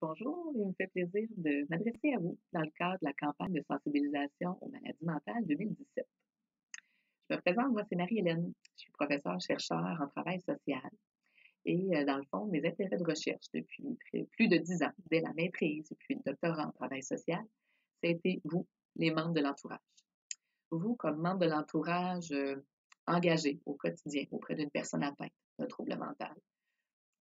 Bonjour, il me fait plaisir de m'adresser à vous dans le cadre de la campagne de sensibilisation aux maladies mentales 2017. Je me présente, moi, c'est Marie-Hélène. Je suis professeure-chercheur en travail social et dans le fond, mes intérêts de recherche depuis plus de 10 ans, dès la maîtrise et puis le doctorat en travail social, ça a été vous, les membres de l'entourage. Vous, comme membre de l'entourage engagé au quotidien auprès d'une personne atteinte d'un trouble mental.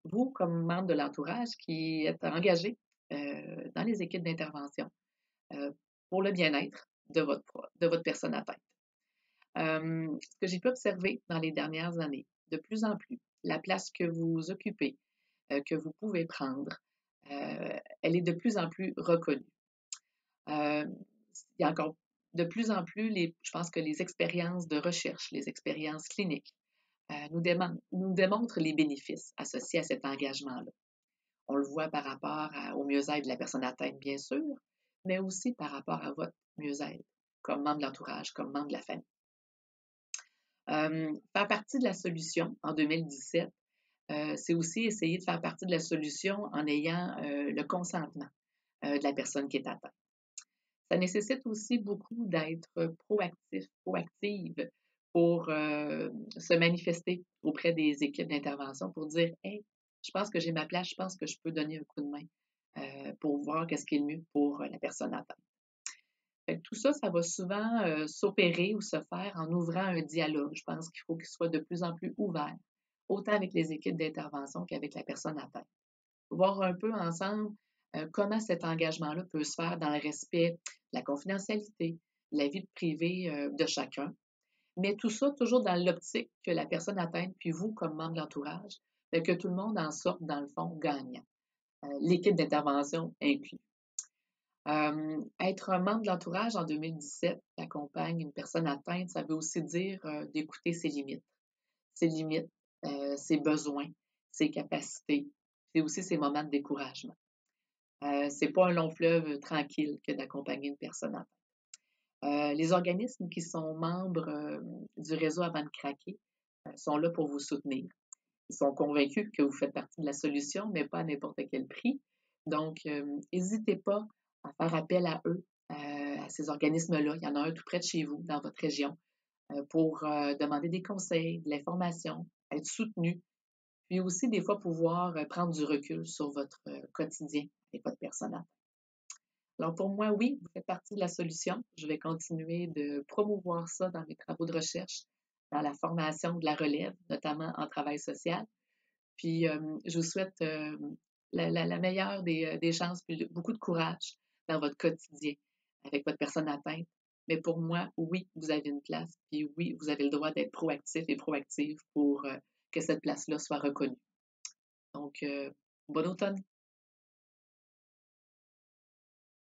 Vous, comme membre de l'entourage qui êtes engagé dans les équipes d'intervention euh, pour le bien-être de votre personne atteinte. Ce que j'ai pu observer dans les dernières années, de plus en plus, la place que vous occupez, que vous pouvez prendre, elle est de plus en plus reconnue. Euh, il y a encore de plus en plus, je pense que les expériences de recherche, les expériences cliniques, nous démontrent les bénéfices associés à cet engagement-là. On le voit par rapport au mieux-être de la personne atteinte, bien sûr, mais aussi par rapport à votre mieux-être, comme membre de l'entourage, comme membre de la famille. Faire partie de la solution en 2017, c'est aussi essayer de faire partie de la solution en ayant le consentement de la personne qui est atteinte. Ça nécessite aussi beaucoup d'être proactif, proactive pour se manifester auprès des équipes d'intervention pour dire hey, je pense que j'ai ma place, je pense que je peux donner un coup de main pour voir qu'est-ce qui est le mieux pour la personne atteinte. Fait que tout ça, ça va souvent s'opérer ou se faire en ouvrant un dialogue. Je pense qu'il faut qu'il soit de plus en plus ouvert, autant avec les équipes d'intervention qu'avec la personne atteinte. Voir un peu ensemble comment cet engagement-là peut se faire dans le respect de la confidentialité, de la vie privée de chacun, mais tout ça toujours dans l'optique que la personne atteinte, puis vous, comme membre de l'entourage, que tout le monde en sorte, dans le fond, gagnant, l'équipe d'intervention inclus. Être un membre de l'entourage en 2017 qui accompagne une personne atteinte, ça veut aussi dire d'écouter ses limites, ses besoins, ses capacités, c'est aussi ses moments de découragement. C'est pas un long fleuve tranquille que d'accompagner une personne atteinte. Les organismes qui sont membres du réseau Avant de craquer sont là pour vous soutenir. Ils sont convaincus que vous faites partie de la solution, mais pas à n'importe quel prix. Donc, n'hésitez pas à faire appel à eux, à ces organismes-là. Il y en a un tout près de chez vous, dans votre région, pour demander des conseils, de l'information, être soutenu, puis aussi des fois pouvoir prendre du recul sur votre quotidien avec votre personnel. Alors pour moi, oui, vous faites partie de la solution. Je vais continuer de promouvoir ça dans mes travaux de recherche, dans la formation de la relève, notamment en travail social. Puis je vous souhaite la meilleure des chances, puis beaucoup de courage dans votre quotidien avec votre personne atteinte. Mais pour moi, oui, vous avez une place, puis oui, vous avez le droit d'être proactif et proactive pour que cette place-là soit reconnue. Donc, bon automne!